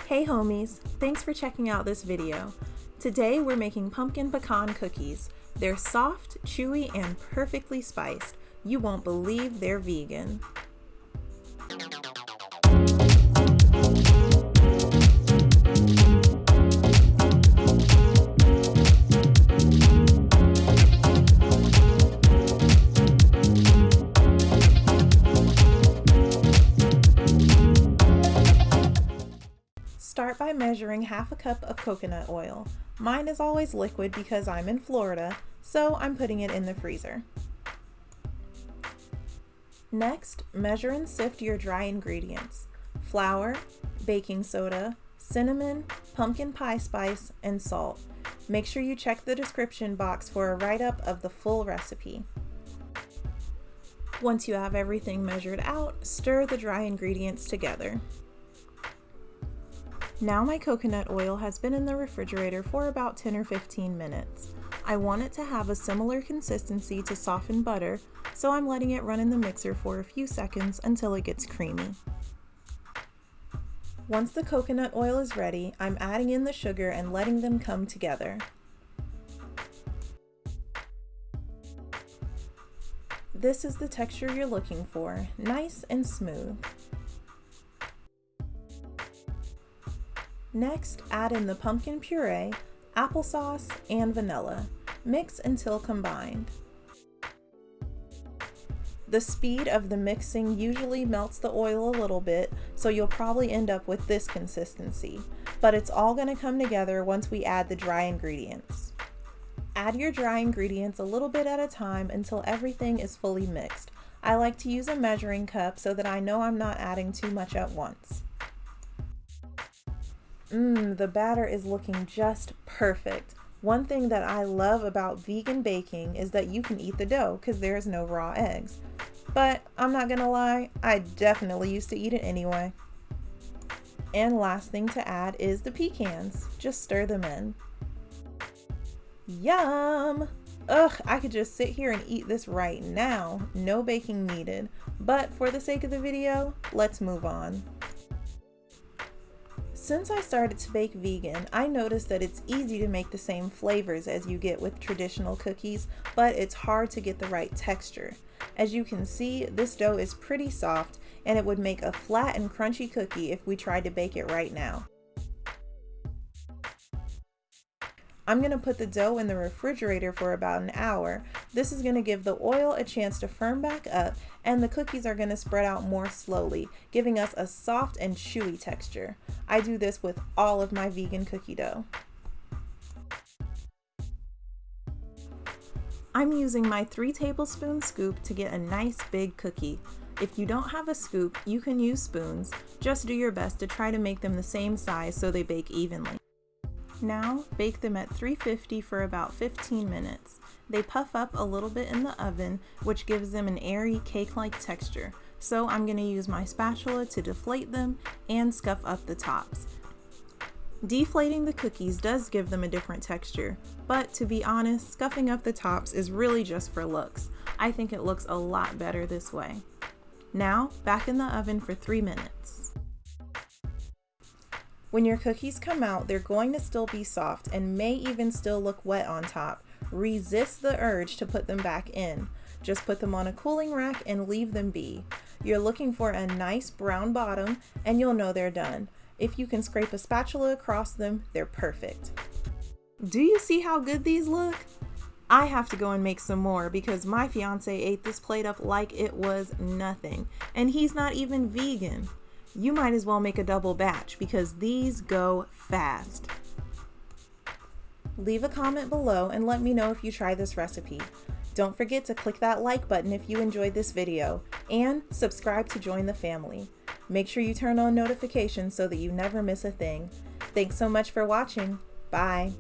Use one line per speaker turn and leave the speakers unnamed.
Hey homies, thanks for checking out this video. Today we're making pumpkin pecan cookies. They're soft, chewy, and perfectly spiced. You won't believe they're vegan. Start by measuring half a cup of coconut oil. Mine is always liquid because I'm in Florida, so I'm putting it in the freezer. Next, measure and sift your dry ingredients: flour, baking soda, cinnamon, pumpkin pie spice, and salt. Make sure you check the description box for a write-up of the full recipe. Once you have everything measured out, stir the dry ingredients together. Now my coconut oil has been in the refrigerator for about 10 or 15 minutes. I want it to have a similar consistency to softened butter, so I'm letting it run in the mixer for a few seconds until it gets creamy. Once the coconut oil is ready, I'm adding in the sugar and letting them come together. This is the texture you're looking for, nice and smooth. Next, add in the pumpkin puree, applesauce, and vanilla. Mix until combined. The speed of the mixing usually melts the oil a little bit, so you'll probably end up with this consistency, but it's all going to come together once we add the dry ingredients. Add your dry ingredients a little bit at a time until everything is fully mixed. I like to use a measuring cup so that I know I'm not adding too much at once. The batter is looking just perfect. One thing that I love about vegan baking is that you can eat the dough because there's no raw eggs. But I'm not gonna lie, I definitely used to eat it anyway. And last thing to add is the pecans. Just stir them in. Yum! Ugh, I could just sit here and eat this right now. No baking needed. But for the sake of the video, let's move on. Since I started to bake vegan, I noticed that it's easy to make the same flavors as you get with traditional cookies, but it's hard to get the right texture. As you can see, this dough is pretty soft, and it would make a flat and crunchy cookie if we tried to bake it right now. I'm going to put the dough in the refrigerator for about an hour. This is going to give the oil a chance to firm back up, and the cookies are going to spread out more slowly, giving us a soft and chewy texture. I do this with all of my vegan cookie dough. I'm using my 3-tablespoon scoop to get a nice big cookie. If you don't have a scoop, you can use spoons. Just do your best to try to make them the same size so they bake evenly. Now, bake them at 350 for about 15 minutes. They puff up a little bit in the oven, which gives them an airy cake-like texture. So I'm going to use my spatula to deflate them and scuff up the tops. Deflating the cookies does give them a different texture, but to be honest, scuffing up the tops is really just for looks. I think it looks a lot better this way. Now, back in the oven for 3 minutes. When your cookies come out, they're going to still be soft and may even still look wet on top. Resist the urge to put them back in. Just put them on a cooling rack and leave them be. You're looking for a nice brown bottom and you'll know they're done. If you can scrape a spatula across them, they're perfect. Do you see how good these look? I have to go and make some more because my fiance ate this plate up like it was nothing, and he's not even vegan. You might as well make a double batch because these go fast. Leave a comment below and let me know if you try this recipe. Don't forget to click that like button if you enjoyed this video, and subscribe to join the family. Make sure you turn on notifications so that you never miss a thing. Thanks so much for watching. Bye.